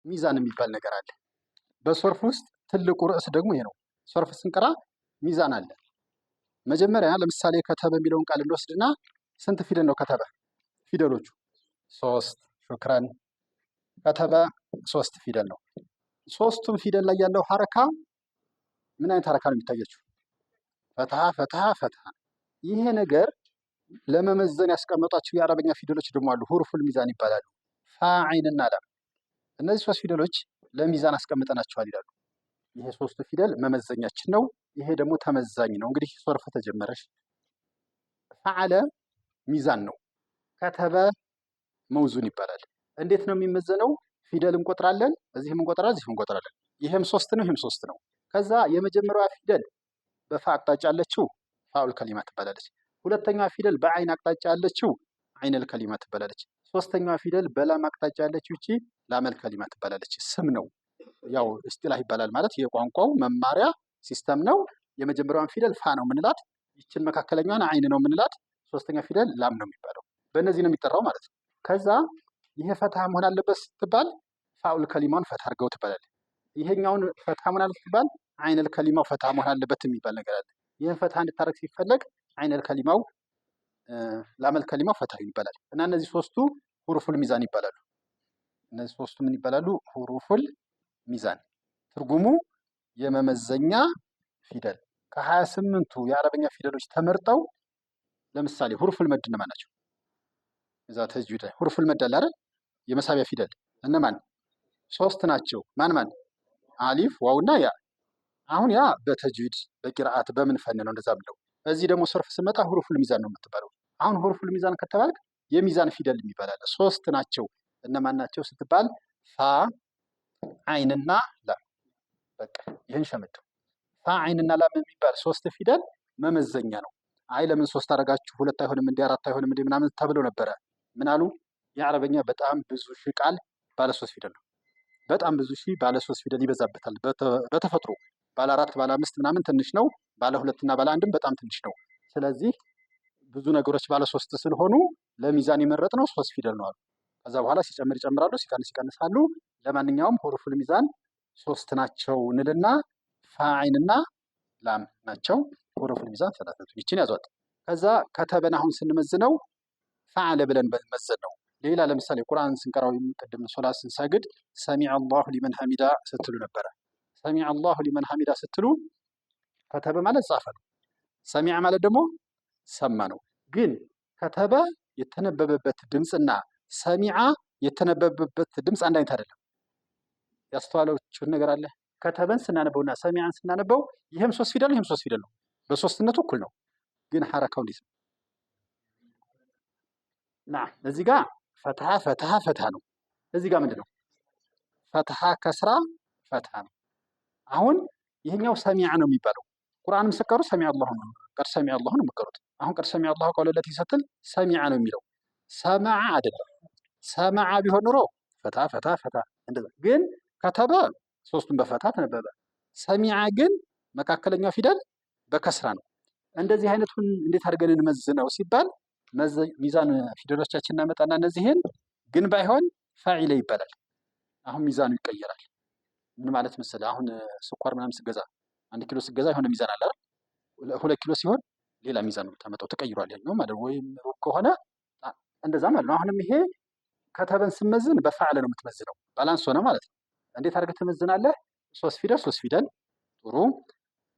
ሚዛን የሚባል ነገር አለ። በሶርፍ ውስጥ ትልቁ ርዕስ ደግሞ ይሄ ነው። ሶርፍ ስንቀራ ሚዛን አለ። መጀመሪያ ለምሳሌ ከተበ የሚለውን ቃል እንወስድና ስንት ፊደል ነው ከተበ? ፊደሎቹ 3። ሹክራን። ከተበ 3 ፊደል ነው። ሶስቱም ፊደል ላይ ያለው ሐረካ ምን አይነት ሐረካ ነው የሚታያችሁ? ፈትሃ ፈትሃ ፈትሃ። ይሄ ነገር ለመመዘን ያስቀመጧቸው የአረበኛ ፊደሎች ደግሞ አሉ። ሁሩፉል ሚዛን ይባላሉ። ፋ፣ ዐይንና ላም። እነዚህ 3 ፊደሎች ለሚዛን አስቀምጠናቸዋል ይላሉ። ይሄ 3ቱ ፊደል መመዘኛችን ነው። ይሄ ደግሞ ተመዛኝ ነው። እንግዲህ ሶርፍ ተጀመረሽ። ፈዓለ ሚዛን ነው። ከተበ መውዙን ይባላል። እንዴት ነው የሚመዘነው? ፊደል እንቆጥራለን። እዚህም እንቆጥራለን፣ እዚህም እንቆጥራለን። ይሄም 3 ነው፣ ይሄም 3 ነው። ከዛ የመጀመሪያዋ ፊደል በፋ አቅጣጫ ያለችው ፋኡል ከሊማ ትባላለች። ሁለተኛዋ ፊደል በዐይን አቅጣጫ ያለችው ዐይነል ከሊማ ትባላለች። ሶስተኛዋ ፊደል በላም አቅጣጫ ያለችው እቺ ላመል ከሊማ ትባላለች። ስም ነው፣ ያው እስጢላህ ይባላል ማለት የቋንቋው መማሪያ ሲስተም ነው። የመጀመሪያዋን ፊደል ፋ ነው የምንላት፣ ይችን መካከለኛዋን ዐይን ነው የምንላት፣ ሶስተኛ ፊደል ላም ነው የሚባለው። በእነዚህ ነው የሚጠራው ማለት ነው። ከዛ ይሄ ፈትሃ መሆን አለበት ስትባል ፋኡል ከሊማውን ፈትሃ አድርገው ትባላል። ይሄኛውን ፈትሃ መሆን አለበት ስትባል ዐይነል ከሊማው ፈትሃ መሆን አለበት የሚባል ነገር አለ። ይህን ፈትሃ እንድታረግ ሲፈለግ ዐይነል ከሊማው ላመል ከሊማው ፈትሃ ይባላል። እና እነዚህ 3ቱ ሁሩፉል ሚዛን ይባላሉ። እነዚህ 3ቱ ምን ይባላሉ? ሁሩፉል ሚዛን። ትርጉሙ የመመዘኛ ፊደል። ከ28ቱ የአረበኛ ፊደሎች ተመርጠው ለምሳሌ ሁሩፉል መድ እነማን ናቸው? እዛ ተጅዊድ ላይ ሁሩፉል መድ አለ አይደል? የመሳቢያ ፊደል እነማን? 3 ናቸው። ማን ማን? አሊፍ፣ ዋውና ያ። አሁን ያ በተጅዊድ በቂርአት በምን ፈን ነው እንደዛ ብለው። እዚህ ደግሞ ሶርፍ ስመጣ ሁሩፉል ሚዛን ነው የምትባለው። አሁን ሁሩፉል ሚዛን ከተባልክ የሚዛን ፊደል የሚባል አለ። 3 ናቸው። እነማን ናቸው ስትባል ፋ፣ ዐይንና ላም። በቃ ይህን ሸምቱ። ፋ፣ ዐይንና ላም የሚባል 3 ፊደል መመዘኛ ነው። አይ ለምን 3 አደረጋችሁ? 2 አይሆንም እንዴ? 4 አይሆንም እንዴ? ምናምን ተብለው ነበረ። ምን አሉ? የአረበኛ በጣም ብዙ ሺህ ቃል ባለ 3 ፊደል ነው። በጣም ብዙ ሺህ ባለ 3 ፊደል ይበዛበታል በተፈጥሮ። ባለ 4 ባለ 5 ምናምን ትንሽ ነው። ባለ 2 እና ባለ 1ም በጣም ትንሽ ነው። ስለዚህ ብዙ ነገሮች ባለ 3 ስለሆኑ ለሚዛን የመረጥነው 3 ፊደል ነው አሉ። ከዛ በኋላ ሲጨምር ይጨምራሉ፣ ሲቀንስ ይቀንሳሉ። ለማንኛውም ሁሩፉል ሚዛን 3 ናቸው እንልና ፋ፣ ዐይንና ላም ናቸው። ሁሩፉል ሚዛን ሰላተቱ። ይችን ያዟት። ከዛ ከተበን አሁን ስንመዝነው ፈዓለ ብለን መዘን ነው። ሌላ ለምሳሌ ቁርአን ስንቀራው ቅድም ሶላት ስንሰግድ ሰሚዐ አላሁ ሊመን ሐሚዳ ስትሉ ነበረ። ሰሚዐ አላሁ ሊመን ሐሚዳ ስትሉ ከተበ ማለት ጻፈ ነው። ሰሚዐ ማለት ደግሞ ሰማ ነው። ግን ከተበ የተነበበበት ድምፅና ሰሚዐ የተነበበበት ድምፅ አንድ አይነት አይደለም። ያስተዋላችሁት ነገር አለ? ከተበን ስናነበውና ሰሚዐን ስናነበው ይሄም 3 ፊደል ይሄም 3 ፊደል ነው። በሶስትነቱ እኩል ነው። ግን ሐረካው እንዴት ነው? እዚህ ጋር ፈትሃ ፈትሃ ፈትሃ ነው። እዚህ ጋር ምንድን ነው? ፈትሃ ከስራ ፈትሃ ነው። አሁን ይሄኛው ሰሚዐ ነው የሚባለው። ቁርአንም ስቀሩ ሰሚዐ አላሁ ነው፣ ቀድ ሰሚዐ አላሁ ነው የምትቀሩት። አሁን ቀድ ሰሚዐ አላሁ ቀውለ ለቲ ስትል ሰሚዐ ነው የሚለው፣ ሰመዐ አይደለም። ሰመዐ ቢሆን ኑሮ ፈትሃ ፈትሃ ፈትሃ እንደዛ። ግን ከተበ 3ቱም በፈትሃ ተነበበ። ሰሚዐ ግን መካከለኛ ፊደል በከስራ ነው። እንደዚህ አይነቱን እንዴት አድርገን እንመዝነው ሲባል ሚዛን ፊደሎቻችን እናመጣና እነዚህን ግን ባይሆን ፋዒለ ይባላል። አሁን ሚዛኑ ይቀየራል። ምን ማለት መሰለህ? አሁን ስኳር ምናምን ስገዛ 1 ኪሎ ስገዛ የሆነ ሚዛን አለ አይደል? 2 ኪሎ ሲሆን ሌላ ሚዛን ነው የምታመጣው፣ ተቀይሯል ያኛው ማለት ነው። ወይም ሩብ ከሆነ እንደዛ ማለት ነው። አሁንም ይሄ ከተበን ስመዝን በፋዕለ ነው የምትመዝነው፣ ባላንስ ሆነ ማለት ነው። እንዴት አድርገህ ትመዝናለህ? 3 ፊደል 3 ፊደል። ጥሩ።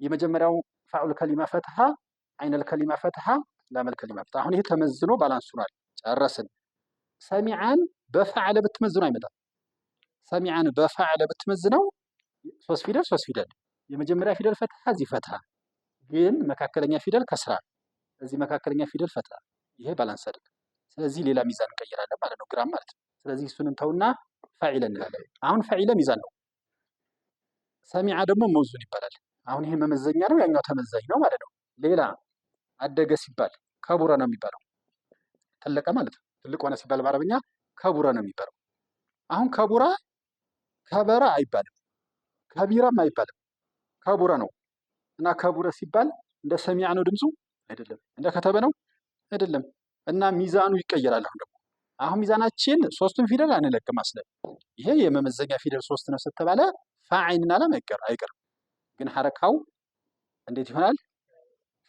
የመጀመሪያው ፋኡል ከሊማ ፈትሃ፣ ዐይነል ከሊማ ፈትሃ፣ ላመል ከሊማ ፈትሃ። አሁን ይሄ ተመዝኖ ባላንስ ሆኗል። ጨረስን። ሰሚዐን በፋዕለ ብትመዝነው አይመጣም። ሰሚዐን በፋዕለ ብትመዝነው 3 ፊደል 3 ፊደል። የመጀመሪያ ፊደል ፈትሃ፣ እዚህ ፈትሃ፣ ግን መካከለኛ ፊደል ከስራ፣ እዚህ መካከለኛ ፊደል ፈትሃ። ይሄ ባላንስ አይደለም። ስለዚህ ሌላ ሚዛን እንቀይራለን ማለት ነው፣ ግራም ማለት ነው። ስለዚህ እሱን እንተውና ፋዒለ እንላለን። አሁን ፋዒለ ሚዛን ነው። ሰሚዐ ደግሞ መውዙን ይባላል። አሁን ይሄ መመዘኛ ነው፣ ያኛው ተመዛኝ ነው ማለት ነው። ሌላ አደገ ሲባል ከቡረ ነው የሚባለው። ተለቀ ማለት ነው። ትልቅ ሆነ ሲባል በአረብኛ ከቡረ ነው የሚባለው። አሁን ከቡረ ከበረ አይባልም፣ ከቢራም አይባልም፣ ከቡረ ነው። እና ከቡረ ሲባል እንደ ሰሚዐ ነው ድምፁ አይደለም፣ እንደ ከተበ ነው አይደለም። እና ሚዛኑ ይቀየራል። አሁን ደግሞ አሁን ሚዛናችን ሶስቱን ፊደል አንለቅም አስለን። ይሄ የመመዘኛ ፊደል ሶስት ነው ስተባለ ፋዒልና ለም አይቀርም። ግን ሐረካው እንዴት ይሆናል?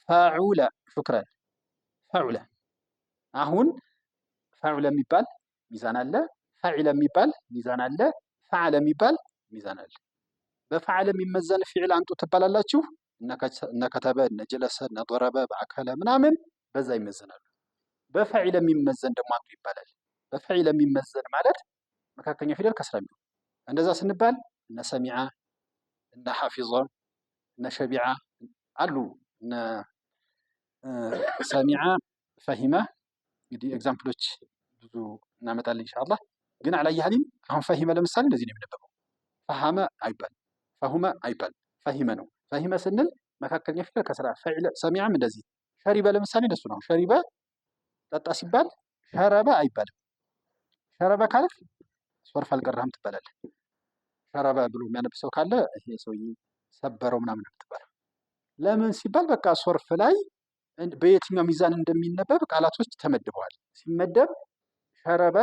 ፈዑለ ሹክራን ፈዑለ። አሁን ፈዑለ የሚባል ሚዛን አለ፣ ፈዒለ የሚባል ሚዛን አለ፣ ፈዓለ የሚባል ሚዛን አለ። በፈዓለ የሚመዘን ፊዕል አንጡ ትባላላችሁ። እነ ከተበ፣ እነ ጀለሰ፣ እነ ضረበ፣ በአከለ ምናምን በዛ ይመዘናሉ። በፈዒለ የሚመዘን ደግሞ አንዱ ይባላል። በፈዒለ የሚመዘን ማለት መካከለኛ ፊደል ከስራ የሚሆን እንደዛ ስንባል እነ ሰሚዓ፣ እነ ሐፊظ፣ እነ ሸቢዓ አሉ። እነ ሰሚዓ፣ ፈሂመ እንግዲህ ኤግዛምፕሎች ብዙ እናመጣለን ኢንሻአላህ። ግን አላየህሊም አሁን ፈሂመ ለምሳሌ እንደዚህ ነው የሚነበበው። ፈሃመ አይባል፣ ፈሁመ አይባል፣ ፈሂመ ነው። ፈሂመ ስንል መካከለኛ ፊደል ከስራ። ፈዒለ ሰሚዓም እንደዚህ። ሸሪበ ለምሳሌ እንደሱ ነው። ሸሪበ ጠጣ ሲባል ሸረበ አይባልም። ሸረበ ካልክ ሶርፍ አልቀራህም ትባላለህ። ሸረበ ብሎ የሚያነብ ሰው ካለ ይሄ ሰውዬ ሰበረው ምናምን ትባላለህ። ለምን ሲባል በቃ ሶርፍ ላይ በየትኛው ሚዛን እንደሚነበብ ቃላቶች ተመድበዋል። ሲመደብ ሸረበ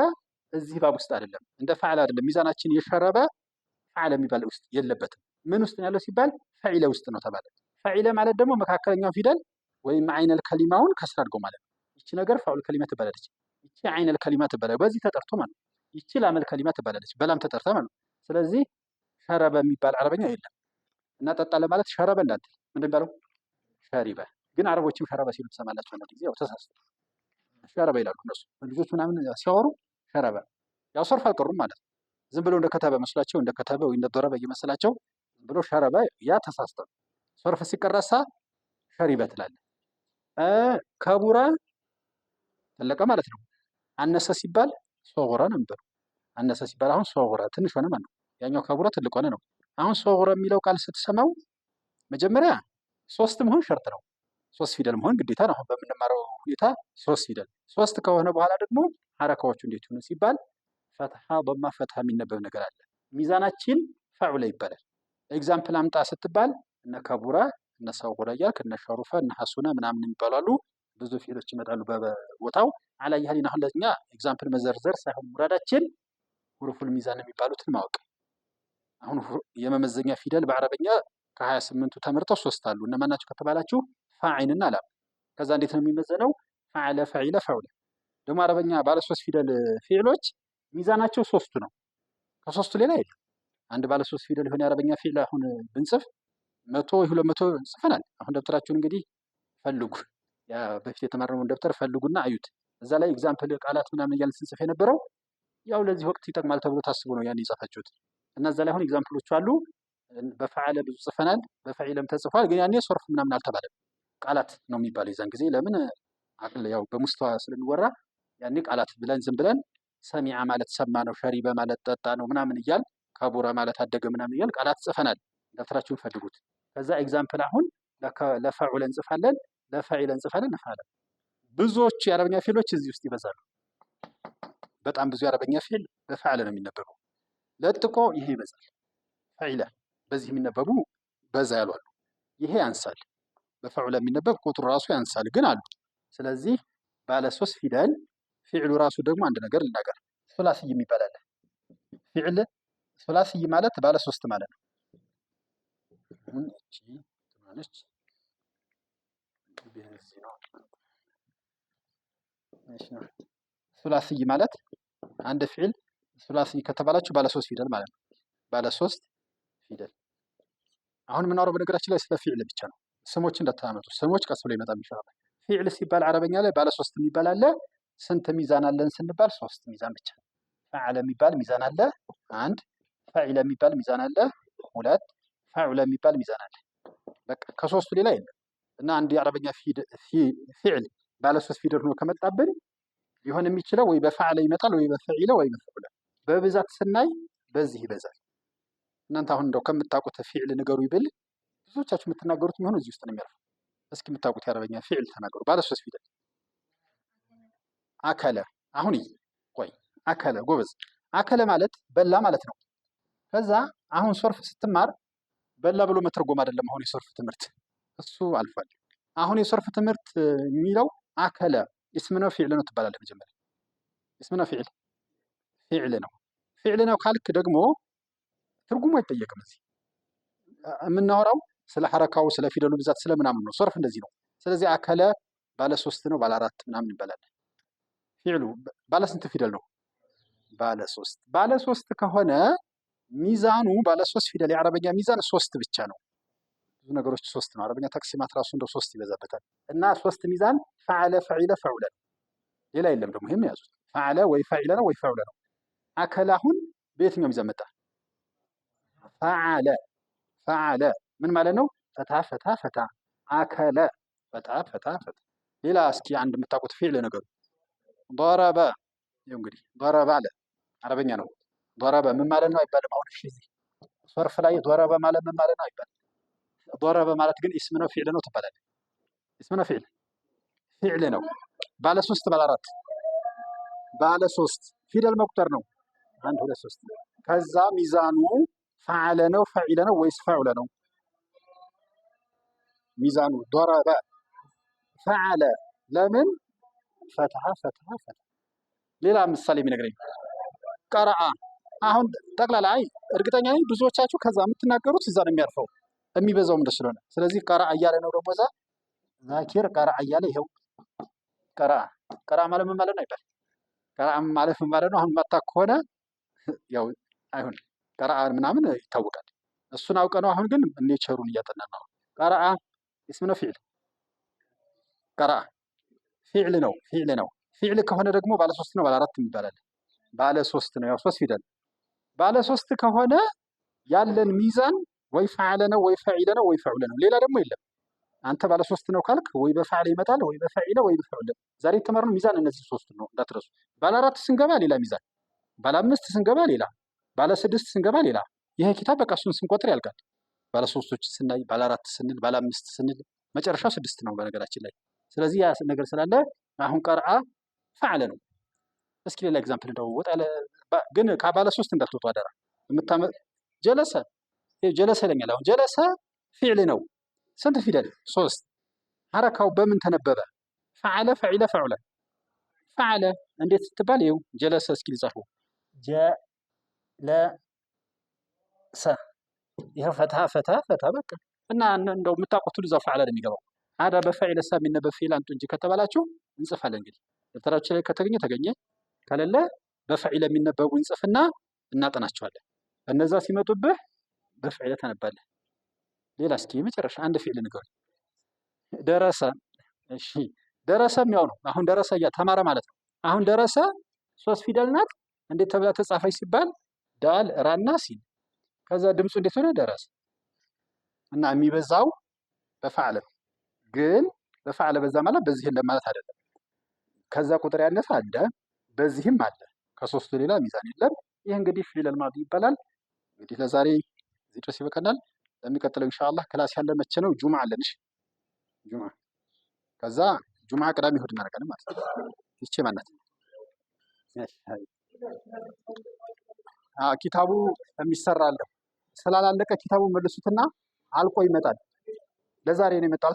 እዚህ ባብ ውስጥ አይደለም፣ እንደ ፈዓለ አይደለም። ሚዛናችን የሸረበ ፈዓለ የሚባል ውስጥ የለበትም። ምን ውስጥ ነው ያለው ሲባል ፈዒለ ውስጥ ነው ተባለ። ፈዒለ ማለት ደግሞ መካከለኛው ፊደል ወይም አይነል ከሊማውን ከስር አድርገው ማለት ነው። ይቺ ነገር ፋኡል ከሊማ ትባላለች። ይቺ አይነል ከሊማ ትባላለች። በዚህ ተጠርቶ ማለት ነው። ይቺ ላመል ከሊማ ትባላለች። በላም ተጠርታ ማለት ነው። ስለዚህ ሸረበ የሚባል አረበኛ የለም። እና ጠጣ ለማለት ሸረበ እንዳትል ምንድን የሚባለው ሸሪበ። ግን አረቦችም ሸረበ ሲሉ ትሰማላችሁ። አንድ ጊዜ ያው ተሳስቶ ሸረበ ይላሉ እነሱ ልጆች ምናምን ሲያወሩ ሸረበ። ያው ሶርፍ አልቀሩም ማለት ነው። ዝም ብሎ እንደ ከተበ መስሏቸው እንደ ከተበ ወይ እንደ ዶረበ እየመሰላቸው ዝም ብሎ ሸረበ። ያ ተሳስተው ሶርፍ ሲቀረሳ ሸሪበ ትላለህ። ከቡረ ተለቀ ማለት ነው። አነሰ ሲባል ሶጉረ ነው የሚባለው። አነሰ ሲባል አሁን ሶጉረ ትንሽ ሆነ ማለት ነው። ያኛው ከቡረ ትልቅ ሆነ ነው። አሁን ሶጉረ የሚለው ቃል ስትሰማው መጀመሪያ ሶስት መሆን ሸርጥ ነው። ሶስት ፊደል መሆን ግዴታ ነው። አሁን በምንማረው ሁኔታ ሶስት ፊደል። ሶስት ከሆነ በኋላ ደግሞ ሐረካዎቹ እንዴት ሆነ ሲባል ፈትሐ፣ ዶማ፣ ፈትሐ የሚነበብ ነገር አለ። ሚዛናችን ፈዑለ ይባላል። ኤግዛምፕል አምጣ ስትባል እነ ከቡረ፣ እነ ሰጉረ እያልክ እነ ሸሩፈ፣ እነ ሐሱነ ምናምን የሚባሉ አሉ። ብዙ ፊደሎች ይመጣሉ በቦታው። አላየህሊን አሁን ለኛ ኤግዛምፕል መዘርዘር ሳይሆን ሙራዳችን ሁሩፉል ሚዛን የሚባሉትን ማወቅ። አሁን የመመዘኛ ፊደል በአረበኛ ከ28ቱ ተመርጠው ሶስት አሉ። እነማን ናቸው ከተባላችሁ ፋዒልና ላም። ከዛ እንዴት ነው የሚመዘነው? ፈዓለ፣ ፈዒለ፣ ፈዑለ። ደግሞ አረበኛ ባለ ሶስት ፊደል ፊዕሎች ሚዛናቸው ሶስቱ ነው። ከሶስቱ ሌላ የለም። አንድ ባለ ሶስት ፊደል የሆነ የአረበኛ ፊዕል አሁን ብንጽፍ 100 ወይ 200 ጽፈናል። አሁን ደብተራችሁን እንግዲህ ፈልጉ፣ ያ በፊት የተማርነውን ደብተር ፈልጉና አዩት። እዛ ላይ ኤግዛምፕል ቃላት ምናምን እያልን ስንጽፍ የነበረው ያው ለዚህ ወቅት ይጠቅማል ተብሎ ታስቦ ነው ያን የጻፋችሁት። እና እዛ ላይ አሁን ኤግዛምፕሎቹ አሉ። በፈዓለ ብዙ ጽፈናል፣ በፈዒለም ተጽፏል። ግን ያኔ ሶርፍ ምናምን አልተባለም፣ ቃላት ነው የሚባለው የዛን ጊዜ። ለምን አቅል ያው በሙስተዋ ስለሚወራ ያኔ ቃላት ብለን ዝም ብለን ሰሚዓ ማለት ሰማ ነው፣ ሸሪበ ማለት ጠጣ ነው ምናምን እያል ከቡረ ማለት አደገ ምናምን እያል ቃላት ጽፈናል። ደብተራችሁን ፈልጉት። ከዛ ኤግዛምፕል አሁን ለፈዑለ እንጽፋለን፣ ለፈዒለ እንጽፋለን፣ ለፈዓለ። ብዙዎቹ የአረበኛ ፊደሎች እዚህ ውስጥ ይበዛሉ። በጣም ብዙ የአረበኛ ፊደል በፈዓለ ነው የሚነበበው። ለጥቆ ይሄ ይበዛል። ፈዒለ በዚህ የሚነበቡ በዛ ያሉ አሉ። ይሄ ያንሳል። በፈዑለ የሚነበብ ቁጥሩ ራሱ ያንሳል፣ ግን አሉ። ስለዚህ ባለ ሶስት ፊደል ፊዕሉ ራሱ ደግሞ አንድ ነገር ልናገር። ሱላስይ የሚባል አለ። ፊዕል ሱላስይ ማለት ባለ ሶስት ማለት ነው። ሱላስይ ማለት አንድ ፊዕል ሱላስይ ከተባላችሁ ባለ ሶስት ፊደል ማለት ነው። ባለ ሶስት ፊደል። አሁን የምናወራው በነገራችን ላይ ስለ ፊዕል ብቻ ነው። ስሞች እንዳታመጡ። ስሞች ቀስ ብሎ ይመጣል ይችላል። ፊዕል ሲባል አረበኛ ላይ ባለ ሶስት የሚባል አለ። ስንት ሚዛን አለን ስንባል ሶስት ሚዛን ብቻ። ፈዓለ የሚባል ሚዛን አለ አንድ፣ ፈዒለ የሚባል ሚዛን አለ ሁለት፣ ፈዑለ የሚባል ሚዛን አለ። በቃ ከሶስቱ ሌላ የለም። እና አንድ የአረበኛ ፊዕል ባለ ሶስት ፊደል ሆኖ ከመጣብን ሊሆን የሚችለው ወይ በፈዓለ ይመጣል ወይ በፈዒለ ወይ በፈዑለ። በብዛት ስናይ በዚህ ይበዛል። እናንተ አሁን እንደው ከምታውቁት ፊዕል ንገሩ ይብል ብዙዎቻችሁ የምትናገሩት የሚሆነው እዚህ ውስጥ ነው የሚያልፈው። እስኪ የምታውቁት የአረበኛ ፊዕል ተናገሩ ባለ ሶስት ፊደል። አከለ። አሁን ቆይ አከለ ጎበዝ። አከለ ማለት በላ ማለት ነው። ከዛ አሁን ሶርፍ ስትማር በላ ብሎ መተርጎም አይደለም። አሁን የሶርፍ ትምህርት እሱ አልፏል። አሁን የሶርፍ ትምህርት የሚለው አከለ እስም ነው ፊዕል ነው ትባላለህ መጀመሪያ። እስም ነው ፊዕል? ፊዕል ነው። ፊዕል ነው ካልክ ደግሞ ትርጉሙ አይጠየቅም። እዚህ የምናወራው ስለ ሐረካው፣ ስለ ፊደሉ ብዛት፣ ስለምናምን ነው። ሶርፍ እንደዚህ ነው። ስለዚህ አከለ ባለ 3 ነው፣ ባለ 4 ምናምን ይባላል። ፊዕሉ ባለ ስንት ፊደል ነው? ባለ 3። ባለ 3 ከሆነ ሚዛኑ ባለ 3 ፊደል የአረበኛ ሚዛን 3 ብቻ ነው። ብዙ ነገሮች 3 ነው። አረበኛ ተቅሲማት ራሱ እንደው 3 ይበዛበታል። እና 3 ሚዛን ፈዓለ፣ ፈዒለ፣ ፈዑለ ነው። ሌላ የለም ደግሞ። ይሄም ያዙት። ፈዓለ ወይ ፈዒለ ነው ወይ ፈዑለ ነው። አከለ አሁን በየትኛው ሚዛን መጣ? ፈዓለ። ፈዓለ ምን ማለት ነው? ፈታ ፈታ ፈታ። አከለ ፈታ ፈታ ፈታ። ሌላ እስኪ አንድ የምታውቁት ፊዕል ነገሩ ضرበ። ይኸው እንግዲህ ضرበ አለ አረበኛ ነው። ضرበ ምን ማለት ነው አይባልም። አሁን እሺ እዚህ ሶርፍ ላይ ضرበ ማለት ምን ማለት ነው አይባልም። ضرበ ማለት ግን እስም ነው ፊዕል ነው ትባላለህ። እስም ነው ፊዕል? ፊዕል ነው። ባለ 3 ባለ 4? ባለ 3 ፊደል መቁጠር ነው። 1 2 3። ከዛ ሚዛኑ ፈዓለ ነው ፈዒለ ነው ወይስ ፈዑለ ነው? ሚዛኑ ضرበ ፈዓለ። ለምን? ፈትሐ ፈትሐ ፈትሐ። ሌላ ምሳሌ የሚነግረኝ ቀረአ። አሁን ጠቅላላ እርግጠኛ ነኝ ብዙዎቻችሁ ከዛ የምትናገሩት እዛ ነው የሚያርፈው የሚበዛውም እንደሱ ስለሆነ፣ ስለዚህ ቀረአ እያለ ነው ደግሞ እዛ ዛኪር ቀረአ እያለ ይኸው ቀረአ። ቀረአ ማለት ምን ማለት ነው አይባል። ቀረአ ማለት ምን ማለት ነው? አሁን ማታ ከሆነ ያው አይሁን። ቀረአ ምናምን ይታወቃል። እሱን አውቀ ነው። አሁን ግን ኔቸሩን እያጠናን ነው። ቀረአ እስም ነው ፊዕል? ቀረአ ፊዕል ነው። ፊዕል ነው። ፊዕል ከሆነ ደግሞ ባለ 3 ነው ባለ 4 ይባላል? ባለ 3 ነው። ያው 3 ፊደል ባለ 3 ከሆነ ያለን ሚዛን ወይ ፈዓለ ነው ወይ ፈዒለ ነው ወይ ፈዑለ ነው። ሌላ ደግሞ የለም። አንተ ባለ 3 ነው ካልክ ወይ በፈዓለ ይመጣል ወይ በፈዒለ ወይ በፈዑለ። ዛሬ የተማርነው ሚዛን እነዚህ 3 ነው እንዳትረሱ። ባለ 4 ስንገባ ሌላ ሚዛን፣ ባለ 5 ስንገባ ሌላ፣ ባለ 6 ስንገባ ሌላ። ይሄ ኪታብ በቃ እሱን ስንቆጥር ያልቃል። ባለ 3ቶች ስናይ ባለ 4 ስንል ባለ 5 ስንል መጨረሻው 6 ነው በነገራችን ላይ። ስለዚህ ያ ነገር ስላለ አሁን ቀርአ ፈዓለ ነው። እስኪ ሌላ ኤግዛምፕል እንደው ወጣ ያለ ግን ከባለ 3 እንዳትወጡ አደራ። ጀለሰ ጀለሰ ይለኛል። አሁን ጀለሰ ፊዕል ነው። ስንት ፊደል? 3። ሐረካው በምን ተነበበ? ፈዓለ፣ ፈዒለ፣ ፈዑለ። ፈዓለ እንዴት ስትባል ይኸው ጀለሰ። እስኪ ልጻፈው ጀለሰ። ይኸው ፈታ ፈታ ፈታ። በቃ እና እንደው የምታውቁት ሁሉ እዛው ፈዓለ ነው የሚገባው። አዳ በፈዒለ ሳ የሚነበብ ፊዕል አንጡ እንጂ ከተባላችሁ እንጽፋለን። እንግዲህ ደብተራችን ላይ ከተገኘ ተገኘ፣ ከሌለ በፈዒለ የሚነበቡ እንጽፍና እናጠናቸዋለን። እነዛ ሲመጡብህ በፈዒለ ታነባለህ። ሌላ እስኪ የመጨረሻ አንድ ፊዕል ንገር። ደረሰ። እሺ ደረሰም ያው ነው። አሁን ደረሰ ተማረ ማለት ነው። አሁን ደረሰ 3 ፊደል ናት። እንዴት ተብላ ተጻፈች ሲባል ዳል ራና ሲን። ከዛ ድምፁ እንዴት ሆነ? ደረሰ። እና የሚበዛው በፈዓለ ነው። ግን በፈዓለ በዛ ማለት በዚህ እንደማለት አይደለም። ከዛ ቁጥር ያነሰ አለ፣ በዚህም አለ። ከ3ቱ ሌላ ሚዛን የለም። ይህ እንግዲህ ፊዕል ማዲ ይባላል። እንግዲህ ለዛሬ እዚህ ድረስ ይበቃናል። ለሚቀጥለው ኢንሻአላህ ክላስ ያለ መቼ ነው? ጁምዓ አለን። እሺ ጁምዓ፣ ከዛ ጁምዓ ቅዳሜ እሑድ እናደርጋለን ማለት ነው። ይቺ ማናት? ኪታቡ የሚሰራል ስላላለቀ ኪታቡ መልሱትና አልቆ ይመጣል። ለዛሬ ነው የመጣው።